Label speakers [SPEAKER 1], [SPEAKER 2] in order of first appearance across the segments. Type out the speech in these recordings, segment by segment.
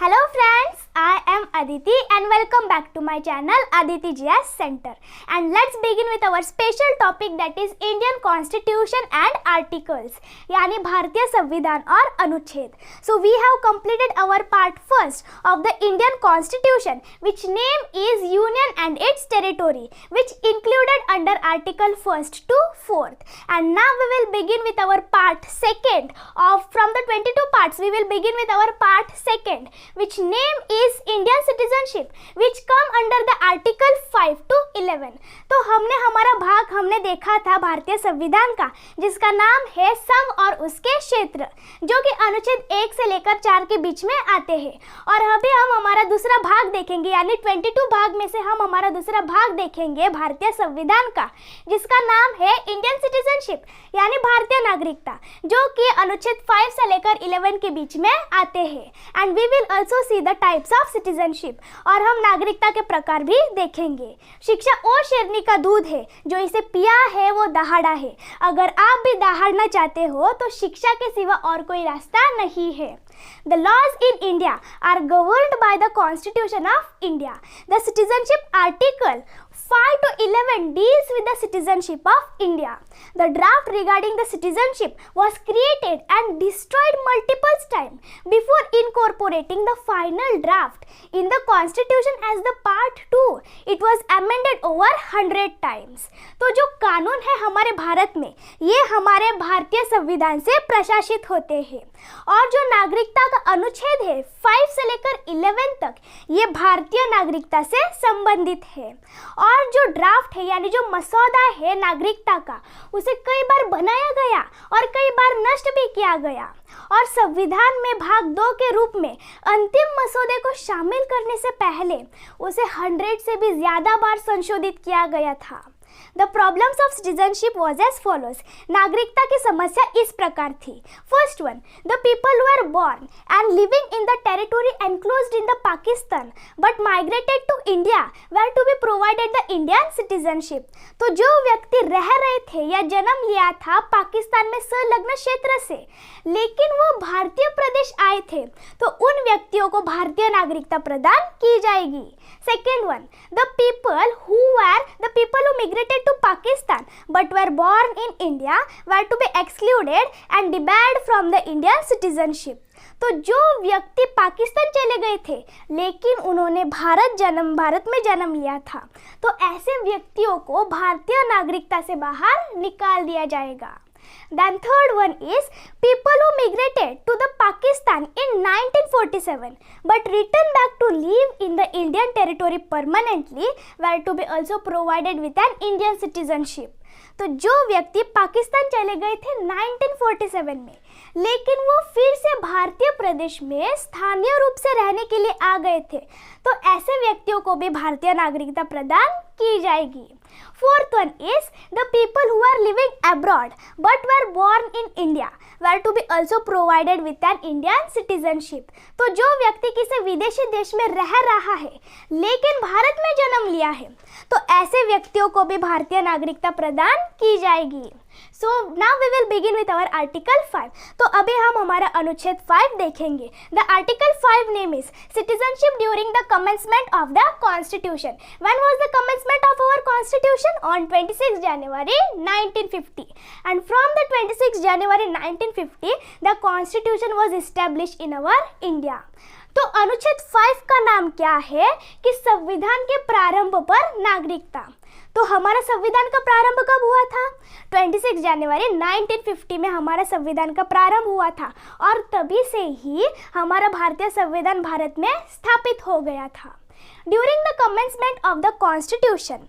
[SPEAKER 1] Hello friends, I am Aditi and welcome back to my channel Aditi GS Center. And let's begin with our special topic, that is Indian Constitution and Articles, यानी भारतीय संविधान और अनुच्छेद. So we have completed our part first of the Indian Constitution, which name is Union and its territory, which included under Article 1st to 4th. And now we will begin with our part second of from the 22 parts. We will begin with our part second, which name is Indian Citizenship, which come under the Article 5 to 11. तो हमारा भाग हमने देखा था भारतीय संविधान का, जिसका नाम है सम और उसके क्षेत्र, जो कि अनुच्छेद 1 से लेकर 4 के बीच में आते हैं. और अभी हम हमारा दूसरा भाग देखेंगे, यानी 22 भाग में से हम हमारा दूसरा भाग देखेंगे भारतीय संविधान का, जिसका नाम है इंडियन सिटीजनशिप, यानी भारतीय नागरिकता, जो कि अनुच्छेद 5 से लेकर 11 के बीच में आते हैं. And we will also see the types of citizenship, और हम नागरिकता के प्रकार भी देखेंगे. शिक्षा और शेरनी का दूध है, जो इसे पिया है वो दहाड़ा है. अगर आप भी दहाड़ना चाहते हो तो शिक्षा के सिवा और कोई रास्ता नहीं है. The laws in India are governed by the Constitution of India. The citizenship article 5 to 11 deals with the citizenship of India. The draft regarding the citizenship was created and destroyed multiple times before incorporating the final draft in the Constitution as the part 2. It was amended over 100 times. तो जो कानून है हमारे भारत में, ये हमारे भारतीय संविधान से प्रशासित होते हैं. और जो नागरिकता का अनुच्छेद है 5 से लेकर 11 तक, ये भारतीय नागरिकता से संबंधित है. और जो ड्राफ्ट है, यानी जो मसौदा है नागरिकता का, उसे कई बार बनाया गया और कई बार नष्ट भी किया गया. और संविधान में भाग 2 के रूप में अंतिम मसौदे को शामिल करने से पहले उसे 100 से भी ज़्यादा बार संशोधित किया गया था. The problems of citizenship was as follows. नागरिकता की समस्या इस प्रकार थी. First one, the people who were born and living in the territory enclosed in the Pakistan but migrated to India were to be provided the Indian citizenship. तो जो व्यक्ति रह रहे थे या जन्म लिया था पाकिस्तान में संलग्न क्षेत्र से, लेकिन वो भारतीय प्रदेश आए थे, तो उन व्यक्तियों को भारतीय नागरिकता प्रदान की जाएगी. Second one, the people who migrated to Pakistan but were born in India were to be excluded and debarred from the Indian citizenship. तो जो व्यक्ति पाकिस्तान चले गए थे लेकिन उन्होंने भारत में जन्म लिया था, तो ऐसे व्यक्तियों को भारतीय नागरिकता से बाहर निकाल दिया जाएगा. Then third one is people who migrated to the Pakistan in 1947 but returned back to live in the Indian territory permanently were to be also provided with an Indian citizenship. तो जो व्यक्ति पाकिस्तान चले गए थे 1947 में, लेकिन वो फिर से भारतीय प्रदेश में स्थानीय रूप से रहने के लिए आ गए थे, तो ऐसे व्यक्तियों को भी भारतीय नागरिकता प्रदान की जाएगी. Fourth one is the people who are living abroad but were born in India were to be also provided with an Indian citizenship. तो जो व्यक्ति किसी विदेशी देश में रह रहा है लेकिन भारत में जन्म लिया है, तो ऐसे व्यक्तियों को भी भारतीय नागरिकता प्रदान की जाएगी. So now we will begin with our Article 5. तो अभी हम हमारा अनुच्छेद 5 देखेंगे. The Article 5 name is Citizenship during the commencement of the Constitution. When was the commencement of our Constitution? On 26 January 1950. And from the 26 January 1950, the Constitution was established in our India. तो अनुच्छेद 5 का नाम क्या है कि संविधान के प्रारंभ पर नागरिकता. तो हमारा संविधान का प्रारंभ कब हुआ था? 26 जनवरी 1950 में हमारा संविधान का प्रारंभ हुआ था, और तभी से ही हमारा भारतीय संविधान भारत में स्थापित हो गया था. During the commencement of the Constitution,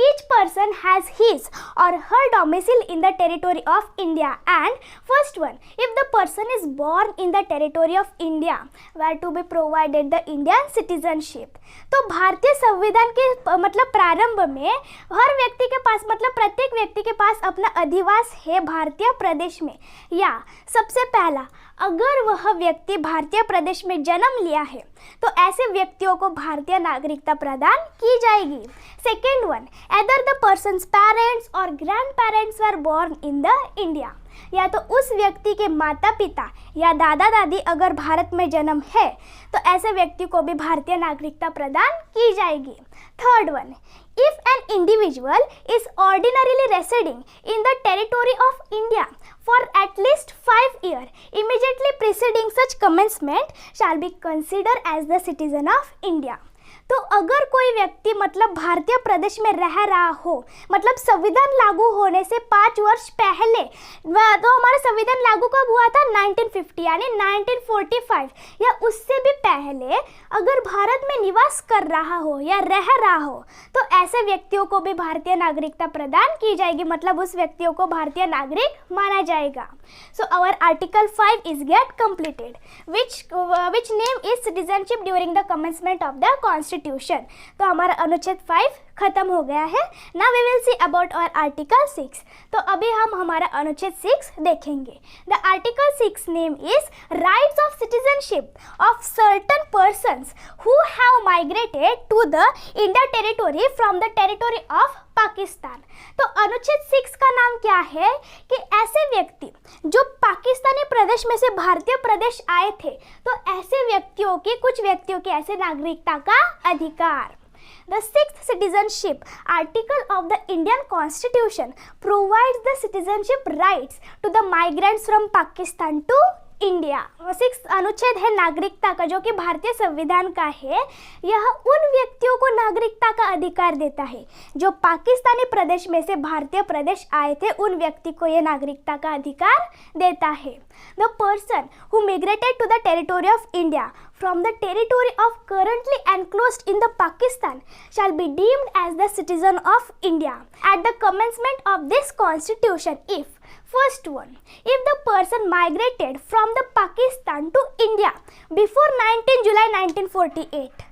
[SPEAKER 1] each person has his or her domicile in the territory of India. And first one, if the person is born in the territory of India, were to be provided the Indian citizenship. तो भारतीय संविधान के मतलब प्रारंभ में हर व्यक्ति के पास, मतलब प्रत्येक व्यक्ति के पास अपना अधिवास है भारतीय प्रदेश में. या सबसे पहला, अगर वह व्यक्ति भारतीय प्रदेश में जन्म लिया है तो ऐसे व्यक्तियों को भारतीय नागरिकता प्रदान की जाएगी. Second one, either the person's parents or grandparents were born in the India, या तो उस व्यक्ति के माता पिता या दादा दादी अगर भारत में जन्म है तो ऐसे व्यक्ति को भी भारतीय नागरिकता प्रदान की जाएगी। Third one, if an individual is ordinarily residing in the territory of India for at least 5 years immediately preceding such commencement shall be considered as the citizen of India। तो अगर कोई व्यक्ति मतलब भारतीय प्रदेश में रह रहा हो, मतलब संविधान लागू होने से 5 वर्ष पहले, तो हमारा संविधान लागू कब हुआ था? 1950 यानी 1945 या उससे भी पहले अगर भारत में निवास कर रहा हो या रह रहा हो तो ऐसे व्यक्तियों को भी भारतीय नागरिकता प्रदान की जाएगी, मतलब उस व्यक्तियों को भारतीय नागरिक माना जाएगा। So our article 5 is get completed which name is citizenship during the commencement of the constitution. तो हमारा अनुच्छेद 5 खत्म हो गया है। Now we will see about our article 6। तो अभी हम हमारा अनुच्छेद 6 देखेंगे। The article 6 name is rights of citizenship of certain persons who have migrated to the India territory from the territory of Pakistan. तो अनुच्छेद 6 का नाम क्या है कि ऐसे व्यक्ति जो पाकिस्तानी प्रदेश में से भारतीय प्रदेश आए थे तो ऐसे व्यक्तियों की, कुछ व्यक्तियों की ऐसे नागरिकता का अधिकार। The 6th citizenship article of the Indian Constitution provides the citizenship rights to the migrants from Pakistan to India. 6 अनुच्छेद है नागरिकता का जो कि भारतीय संविधान का है। यह उन व्यक्तियों को नागरिकता का अधिकार देता है जो पाकिस्तानी प्रदेश में से भारतीय प्रदेश आए थे, उन व्यक्ति को यह नागरिकता का अधिकार देता है। The person who migrated to the territory of India from the territory of currently enclosed in the Pakistan shall be deemed as the citizen of India at the commencement of this constitution if first one, if the person migrated from the Pakistan to India before 19 July 1948,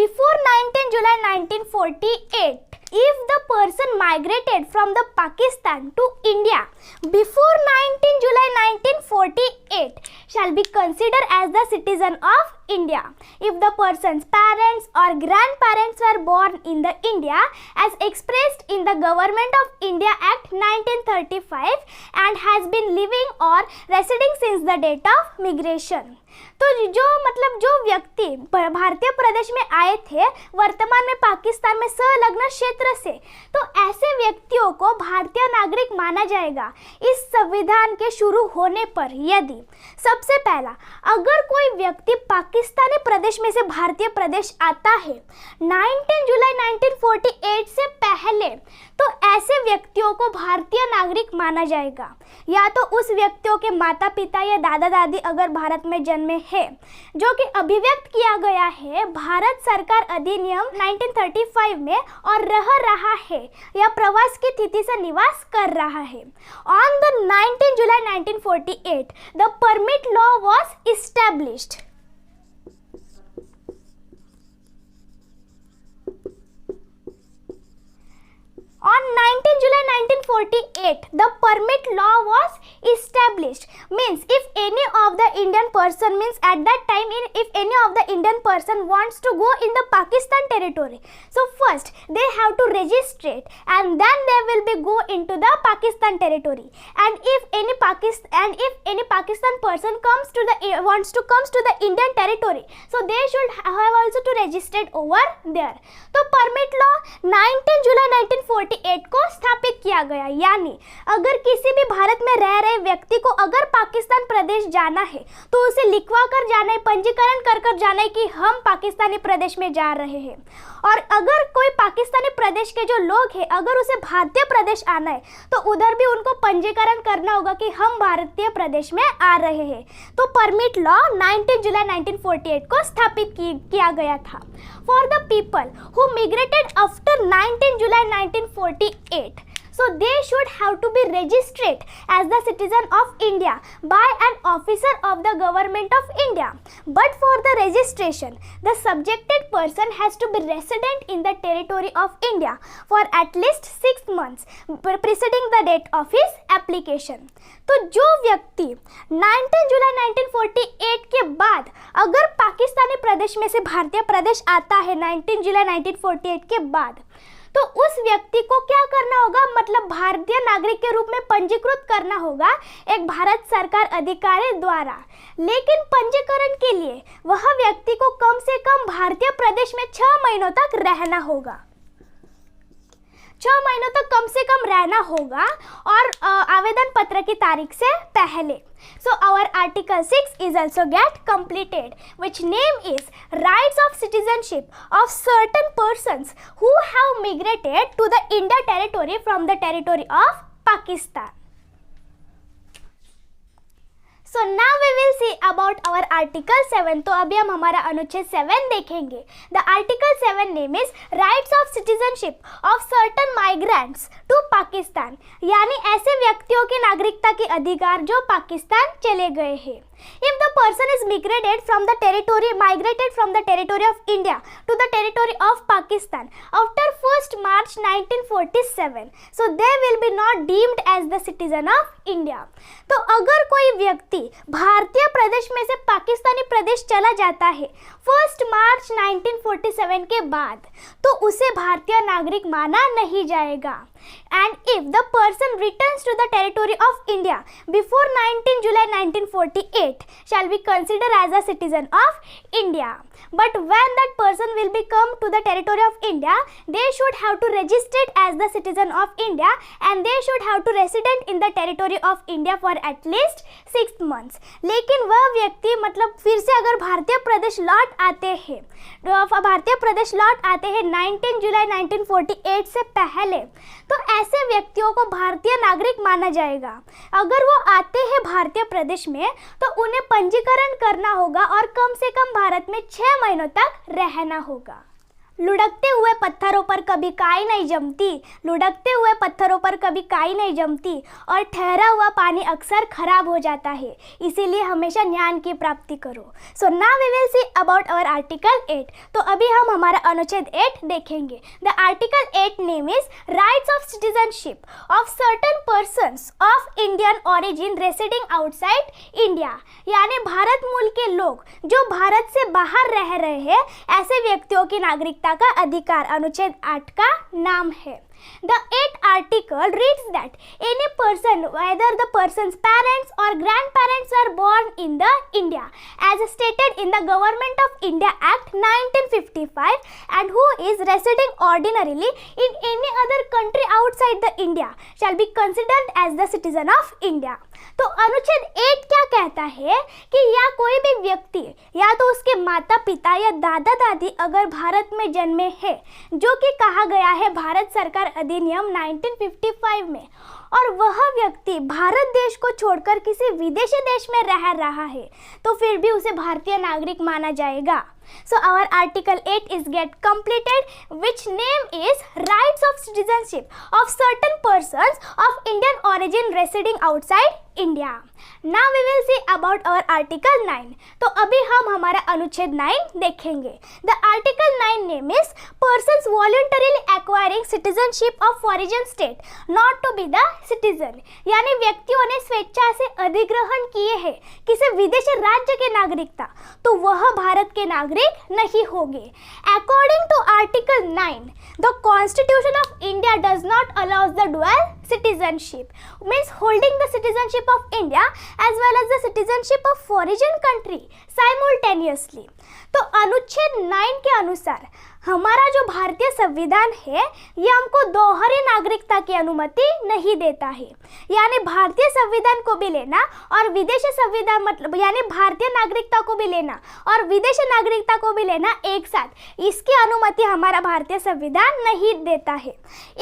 [SPEAKER 1] before 19 July 1948, if the person migrated from the Pakistan to India before 19 July 1948 shall be considered as the citizen of India if the person's parents or grandparents were born in the India as expressed in the Government of India Act 1935 and has been living or residing since the date of migration। तो जो व्यक्ति भारतीय प्रदेश में आए थे वर्तमान में पाकिस्तान में संलग्न क्षेत्र से, तो ऐसे व्यक्तियों को भारतीय नागरिक माना जाएगा इस संविधान के शुरू होने पर यदि सबसे पहला अगर कोई व्यक्ति पाकिस्तानी प्रदेश में से भारतीय प्रदेश आता है 19 जुलाई 1948 से पहले, तो ऐसे व्यक्तियों को भारतीय नागरिक माना जाएगा। या तो उस व्यक्तियों के माता पिता या दादा दादी अगर भारत में जन्मे हैं, जो कि अभिव्यक्त किया गया है भारत सरकार अधिनियम 1935 में और रह रहा है या प्रवास की स्थिति से निवास कर रहा है। On the 19 July 1948 the permit law was established. On 19 July 1948, the permit law was established. Means if any of the Indian person, means at that time if any of the Indian person wants to go in the Pakistan territory, so first they have to register it and then they will be go into the Pakistan territory. And if any Pakistan person wants to comes to the Indian territory, so they should have also to register it over there. तो permit law 19 July 1948 को स्थापित किया गया। यानी अगर किसी भी भारत में रह रहे व्यक्ति को अगर पाकिस्तान प्रदेश जाना है तो उसे लिखवा कर जाना है, पंजीकरण कर जाना है कि हम पाकिस्तानी प्रदेश में जा रहे हैं। और अगर कोई पाकिस्तानी प्रदेश के जो लोग हैं अगर उसे भारतीय प्रदेश आना है तो उधर भी उनको पंजीकरण करना होगा कि हम भारतीय प्रदेश में आ रहे हैं। तो परमिट लॉ 19 जुलाई 1948 को स्थापित किया गया था। For the people who migrated after 19 July 1948, So they should have to be registered as the citizen of India by an officer of the government of India. But for the registration, the subjected person has to be resident in the territory of India for at least 6 months preceding the date of his application. तो जो व्यक्ति 19 July 1948 के बाद अगर पाकिस्तानी प्रदेश में से भारतीय प्रदेश आता है 19 जुलाई 1948 के बाद, तो उस व्यक्ति को क्या करना होगा, मतलब भारतीय नागरिक के रूप में पंजीकृत करना होगा एक भारत सरकार अधिकारी द्वारा। लेकिन पंजीकरण के लिए वह व्यक्ति को कम से कम भारतीय प्रदेश में 6 महीनों तक रहना होगा, 6 महीनों तक कम से कम रहना होगा और आवेदन पत्र की तारीख से पहले। So our article 6 is also get completed, which name is rights of citizenship of certain persons who have migrated to the India territory from the territory of Pakistan. So now we will see about our article 7. तो अभी हम हमारा अनुच्छेद 7 देखेंगे. The article 7 name is rights of citizenship of certain migrants to Pakistan, यानी ऐसे व्यक्तियों की नागरिकता के अधिकार जो पाकिस्तान चले गए हैं. If the person is migrated from the territory of India to the territory of Pakistan after 1st March 1947, so they will be not deemed as the citizen of India. तो अगर कोई व्यक्ति भारतीय प्रदेश में से पाकिस्तानी प्रदेश चला जाता है 1 मार्च 1947 के बाद, तो उसे भारतीय नागरिक माना नहीं जाएगा. And if the person returns to the territory of India before 19 July 1948, shall be considered as a citizen of India. But when that person will become to the territory of India, they should have to register as the citizen of India and they should have to resident in the territory of India for at least 6 months. लेकिन वह व्यक्ति मतलब फिर से अगर भारतीय प्रदेश लौट आते हैं 19 जुलाई 1948 से पहले, तो ऐसे व्यक्तियों को भारतीय नागरिक माना जाएगा. अगर वो आते हैं भारतीय प्रदेश में तो उन्हें पंजीकरण करना होगा और कम से कम भारत में 6 महीनों तक रहना होगा. लुढ़कते हुए पत्थरों पर कभी काई नहीं जमती, लुढ़कते हुए पत्थरों पर कभी काई नहीं जमती और ठहरा हुआ पानी अक्सर खराब हो जाता है, इसीलिए हमेशा ज्ञान की प्राप्ति करो. So now we will see about our article 8. तो अभी हम हमारा अनुच्छेद 8 देखेंगे. The article 8 name is rights of citizenship of certain persons of Indian origin residing outside India, यानी भारत मूल के लोग जो भारत से बाहर रह रहे हैं, ऐसे व्यक्तियों की नागरिकता का अधिकार अनुच्छेद 8 का नाम है. The 8th article reads that any person, whether the person's parents or grandparents were born in the India as stated in the Government of India Act 1955 and who is residing ordinarily in any other country outside the India shall be considered as the citizen of India. तो अनुच्छेद 8 क्या कहता है कि या कोई भी व्यक्ति या तो उसके माता पिता या दादा दादी अगर भारत में जन्मे हैं, जो कि कहा गया है भारत सरकार अधिनियम 1955 में, और वह व्यक्ति भारत देश को छोड़कर किसी विदेशी देश में रह रहा है, तो फिर भी उसे भारतीय नागरिक माना जाएगा. So our article 8 is get completed, which name is rights of citizenship of certain persons of Indian origin residing outside India. Now we will see about our article 9. तो अभी हम हमारा अनुच्छेद 9 देखेंगे. The article 9 name is persons voluntarily acquiring citizenship of foreign state not to be the citizen, यानी व्यक्तियों ने स्वेच्छा से अधिग्रहण किए हैं किसी विदेशी राज्य के नागरिकता, तो वह भारत के नागरिक नहीं होंगे. According to article 9, the Constitution of India does not allow the dual citizenship, means holding the citizenship of India as well as the citizenship of foreign country simultaneously. तो अनुच्छेद 9 के अनुसार हमारा जो भारतीय संविधान है ये हमको दोहरी नागरिकता की अनुमति नहीं देता है, यानी भारतीय संविधान को भी लेना और विदेशी संविधान मतलब यानी भारतीय नागरिकता को भी लेना और विदेशी नागरिकता को भी लेना एक साथ, इसकी अनुमति हमारा भारतीय संविधान नहीं देता है.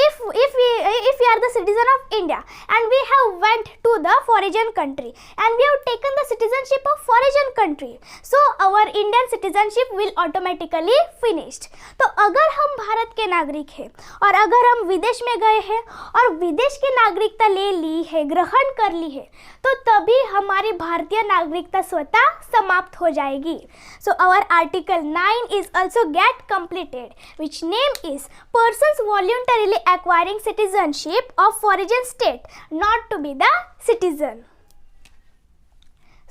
[SPEAKER 1] If we are the citizen of India and we have went to the foreign country and we have taken the citizenship of foreign country, so our Indian citizenship will automatically finished. तो अगर हम भारत के नागरिक हैं और अगर हम विदेश में गए हैं और विदेश की नागरिकता ले ली है, ग्रहण कर ली है, तो तभी हमारी भारतीय नागरिकता स्वतः समाप्त हो जाएगी. So our article 9 is also get completed, which name is persons voluntarily acquiring citizenship of foreign state not to be the citizen.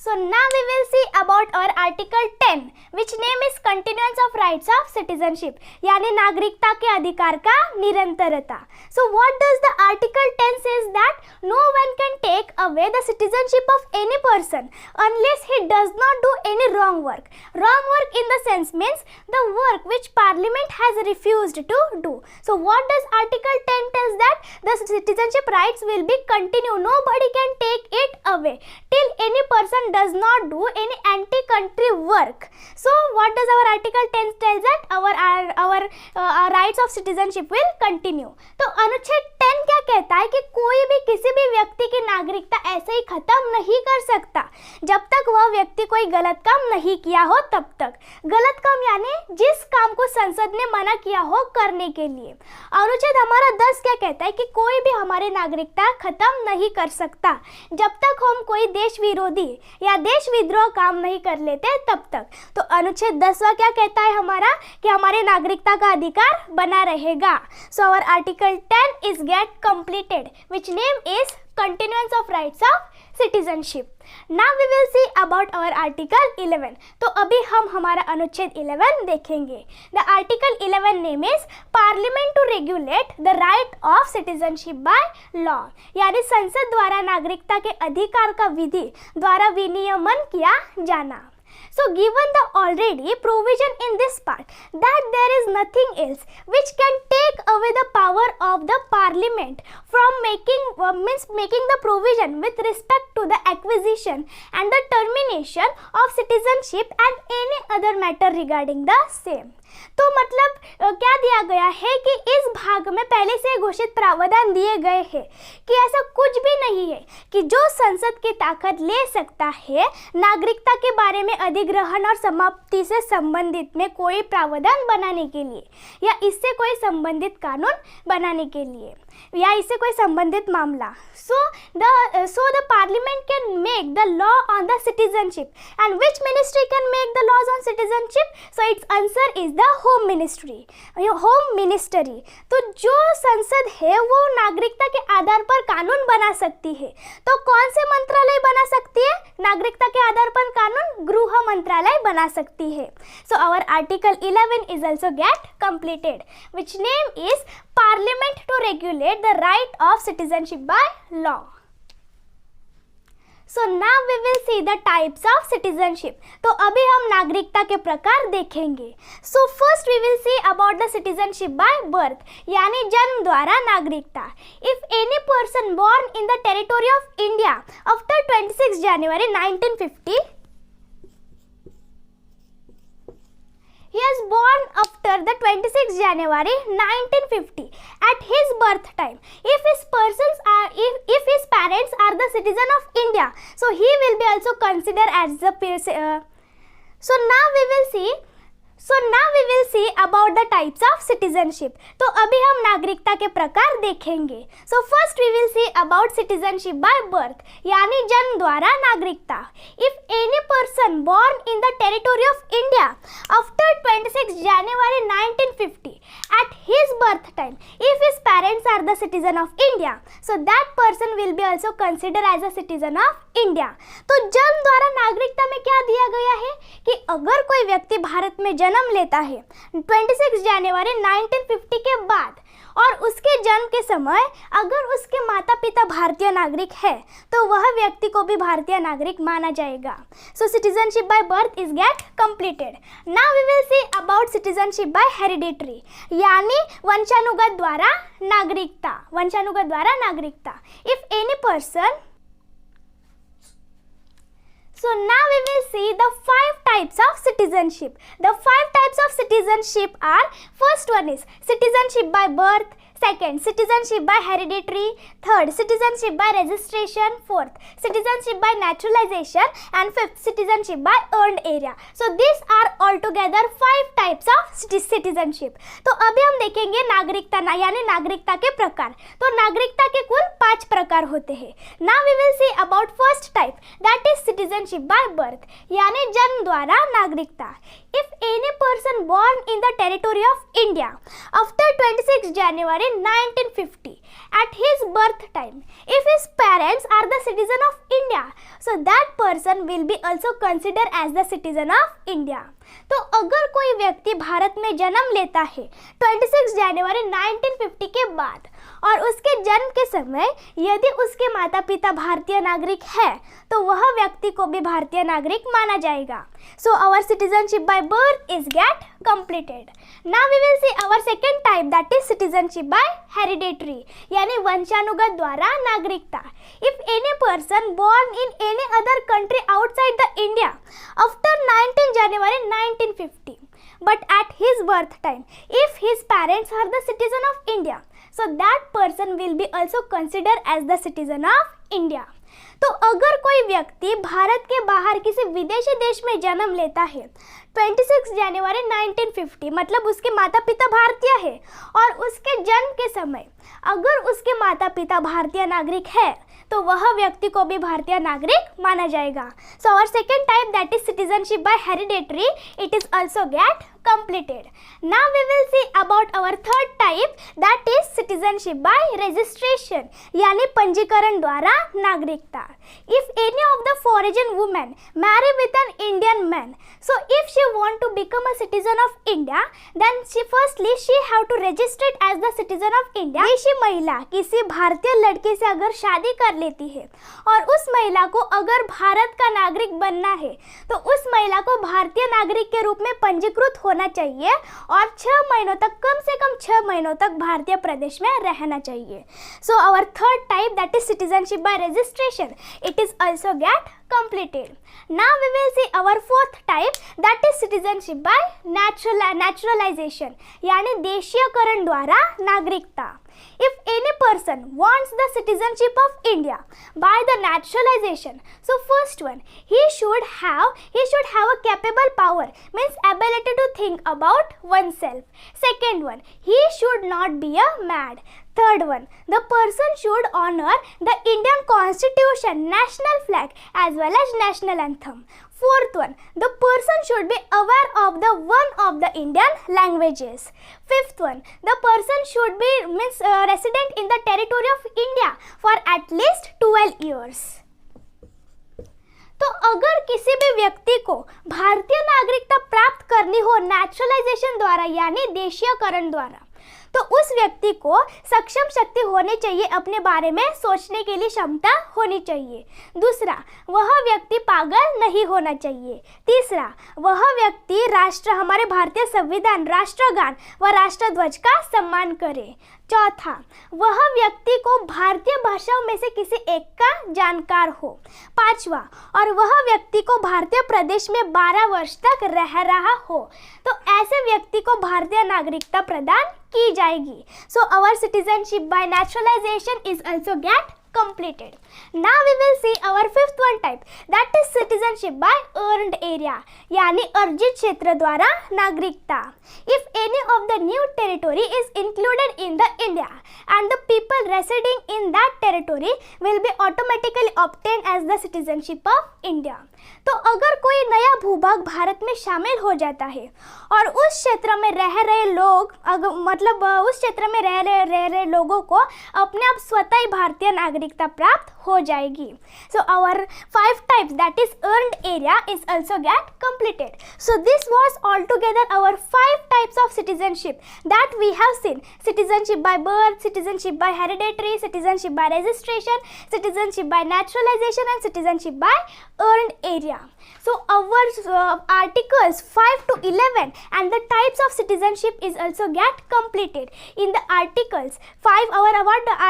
[SPEAKER 1] So now we will see about our article 10, which name is continuance of rights of citizenship, यानी नागरिकता के अधिकार का निरंतरता. So what does the article 10 says that no one can take away the citizenship of any person unless he does not do any wrong work. Wrong work in the sense means the work which parliament has refused to do. So what does article 10 tells that the citizenship rights will be continued. Nobody can take it away till any person does not do any anti-country work. So what does our article 10 tells that our rights of citizenship will continue. तो अनुच्छेद 10 क्या कहता है कि कोई भी किसी भी व्यक्ति की नागरिकता ऐसे ही खत्म नहीं कर सकता जब तक वह व्यक्ति कोई गलत काम नहीं किया हो तब तक. गलत काम यानी जिस काम को संसद ने मना किया हो करने के लिए. अनुच्छेद हमारा 10 क्या कहता है कि कोई भी हमारी नागरिकता खत्म नहीं कर सकता जब तक हम कोई देश विरोधी या देश विद्रोह काम नहीं कर लेते तब तक. तो अनुच्छेद 10वां क्या कहता है हमारा कि हमारे नागरिकता का अधिकार बना रहेगा. So our article 10 is get completed, which name is continuance of rights of citizenship. Now we will see about our article 11. तो अभी हम हमारा अनुच्छेद 11 देखेंगे. The article 11 name is Parliament to regulate the right of citizenship by law. यानी संसद द्वारा नागरिकता के अधिकार का विधि द्वारा विनियमन किया जाना. So given the already provision in this part that there is nothing else which can take away the power of the parliament from making the provision with respect to the acquisition and the termination of citizenship and any other matter regarding the same. तो मतलब क्या दिया गया है कि इस भाग में पहले से घोषित प्रावधान दिए गए हैं कि ऐसा कुछ भी नहीं है कि जो संसद की ताकत ले सकता है नागरिकता के बारे में अधिग्रहण और समाप्ति से संबंधित में कोई प्रावधान बनाने के लिए या इससे कोई संबंधित कानून बनाने के लिए या इससे कोई संबंधित मामला. So the parliament can make the law on the citizenship. And which ministry can make the laws on citizenship? So its answer is the home ministry. Home ministry. तो जो संसद है वो नागरिकता के आधार पर कानून बना सकती है. तो कौन से मंत्रालय बना सकती है नागरिकता के आधार पर कानून? गृह मंत्रालय बना सकती है. So our article 11 is also get completed, which name is Parliament to regulate the right of citizenship by law. So now we will see the types of citizenship. तो अभी हम नागरिकता के प्रकार देखेंगे. So first we will see about the citizenship by birth, यानी जन्म द्वारा नागरिकता. If any person born in the territory of India after 26 January 1950, he is born after the 26 January 1950 at his birth time. If his parents are the citizen of India, so he will be also considered as the So now we will see about the types of citizenship. तो अभी हम नागरिकता के प्रकार देखेंगे. So first we will see about citizenship by birth, यानी जन्म द्वारा नागरिकता. If any person born in the territory of India after 26 January 1950 at his birth time, if his parents are the citizen of India, so that person will be also considered as a citizen of India. तो जन्म द्वारा नागरिकता में क्या दिया गया है कि अगर कोई व्यक्ति भारत में जन्म लेता है 26 जनवरी 1950 के बाद और उसके जन्म के समय अगर उसके माता पिता भारतीय नागरिक है तो वह व्यक्ति को भी भारतीय नागरिक माना जाएगा. So citizenship by birth is get completed. Now we will see about citizenship by hereditary, यानी वंशानुगत द्वारा नागरिकता. वंशानुगत द्वारा नागरिकता. If any person So now we will see the 5 types of citizenship. The 5 types of citizenship citizenship are, first one is citizenship by birth, second citizenship by hereditary, third citizenship by registration, fourth citizenship by naturalization, and fifth citizenship by earned area. So these are altogether 5 types of citizenship. तो अभी हम देखेंगे नागरिकता यानी नागरिकता के प्रकार. तो नागरिकता के कुल 5 प्रकार होते हैं. Now we will see about first type, that is citizenship by birth यानी जन्म द्वारा नागरिकता. If any person born in the territory of India after 26 January 1950 at his birth time, if his parents are the citizen of India, so that person will be also considered as the citizen of India. तो अगर कोई व्यक्ति भारत में जन्म लेता है 26 जनवरी 1950 के बाद और उसके जन्म के समय यदि उसके माता पिता भारतीय नागरिक है तो वह व्यक्ति को भी भारतीय नागरिक माना जाएगा. So our citizenship by birth is get completed. Now we will see our second type, that is citizenship by hereditary यानी वंशानुगत द्वारा नागरिकता. If any person born in any other country outside the India after 19 January 1950 but at his birth time, if his parents are the citizen of India, so that person will be also considered as the citizen of India. तो अगर कोई व्यक्ति भारत के बाहर किसी विदेशी देश में जन्म लेता है 26 जनवरी 1950 मतलब उसके माता पिता भारतीय है और उसके जन्म के समय अगर उसके माता पिता भारतीय नागरिक है तो वह व्यक्ति को भी भारतीय नागरिक माना जाएगा. So our second type, that is citizenship by hereditary, it is also get completed. Now we will see about our third type, that is citizenship by registration यानी पंजीकरण द्वारा नागरिकता. If any of the foreign women marry with an Indian man, so if she want to become a citizen of India, then she have to register it as the citizen of India. विदेशी महिला किसी भारतीय लड़के से अगर शादी कर लेती है और उस महिला को अगर भारत का नागरिक बनना है तो उस महिला को भारतीय नागरिक के रूप में पंजीकृत होना चाहिए और 6 महीनों तक कम से कम 6 महीनों तक भारतीय प्रदेश में रहना चाहिए. So our third type, that is citizenship by registration, it is also get completed. Now we will see our fourth type, that is citizenship by naturalization यानी देशीयकरण द्वारा नागरिकता. If any person wants the citizenship of India by the naturalization, so first one, he should have a capable power, means ability to think about oneself. Second one, he should not be a mad. Third one, the person should honor the Indian Constitution, national flag as well as national anthem. Fourth one, the person should be aware of the one of the Indian languages. Fifth one, the person should be resident in the territory of India for at least 12 years. तो अगर किसी भी व्यक्ति को भारतीय नागरिकता प्राप्त करनी हो नेचुरलाइजेशन द्वारा यानी देशीयकरण द्वारा तो उस व्यक्ति को सक्षम शक्ति होनी चाहिए, अपने बारे में सोचने के लिए क्षमता होनी चाहिए. दूसरा, वह व्यक्ति पागल नहीं होना चाहिए. तीसरा, वह व्यक्ति हमारे भारतीय संविधान, राष्ट्रगान व राष्ट्रध्वज का सम्मान करे. चौथा, वह व्यक्ति को भारतीय भाषाओं में से किसी एक का जानकार हो. पांचवा, और वह व्यक्ति को भारतीय प्रदेश में 12 वर्ष तक रह रहा हो. तो ऐसे व्यक्ति को भारतीय नागरिकता प्रदान की जाएगी. So our citizenship by naturalisation is also get completed. Now we will see our fifth one type, that is citizenship by earned area यानी अर्जित क्षेत्र द्वारा नागरिकता. If any of the new territory is included in the India and the people residing in that territory will be automatically obtained as the citizenship of India. तो अगर कोई नया भूभाग भारत में शामिल हो जाता है और उस क्षेत्र में रह रहे लोग उस क्षेत्र में रह रहे लोगों को अपने आप स्वतः ही भारतीय नागरिकता प्राप्त हो जाएगी. So our 5 types, that is earned area, is also get completed. So this was all together our 5 types of citizenship that we have seen. Citizenship by birth, citizenship by hereditary, citizenship by registration, citizenship by naturalisation and citizenship by earned area. So our articles 5 to 11 and the types of citizenship is also get completed. In the articles 5, our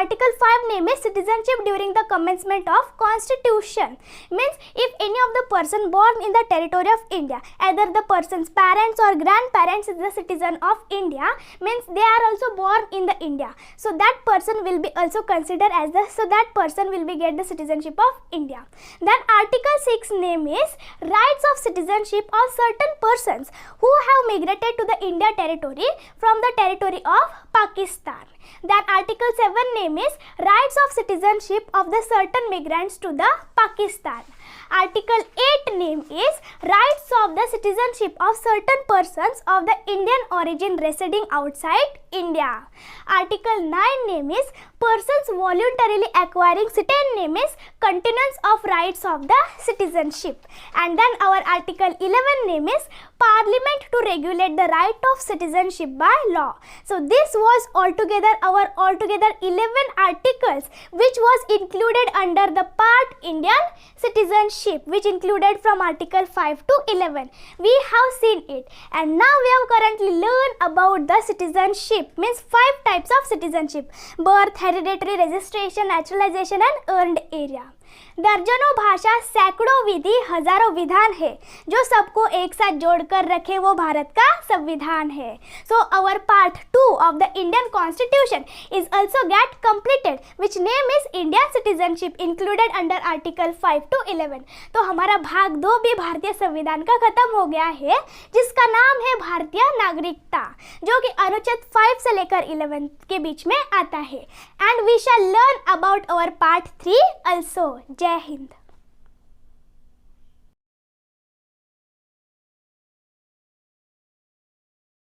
[SPEAKER 1] article 5 name is citizenship citizenship during the commencement of constitution. Means if any of the person born in the territory of India, either the person's parents or grandparents is the citizen of India, means they are also born in the India, so that person will be also considered as the, so that person will be get the citizenship of India. Then Article 6 name is rights of citizenship of certain persons who have migrated to the India territory from the territory of Pakistan. Then Article 7 name is rights of citizenship of the certain migrants to the Pakistan. Article 8 name is rights of the citizenship of certain persons of the Indian origin residing outside India. Article 9 name is persons voluntarily acquiring citizen name is continuance of rights of the citizenship. And then our Article 11 name is Parliament to regulate the right of citizenship by law. So this was altogether our 11 articles which was included under the part Indian citizenship, which included from Article 5 to 11. We have seen it, and now we have currently learned about the citizenship, means 5 types of citizenship: birth, hereditary, registration, naturalization and earned area. दर्जनों भाषा, सैकड़ों विधि, हजारों विधान है, जो सबको एक साथ जोड़कर रखे वो भारत का संविधान है. So our part 2 of the Indian constitution is also get completed, which name is Indian citizenship included under article 5 to 11. तो हमारा भाग 2 भी भारतीय संविधान का खत्म हो गया है, जिसका नाम है भारतीय नागरिकता, जो कि अनुच्छेद 5 से लेकर 11 के बीच में आता है. And we shall learn about our part 3 also. जय हिंद.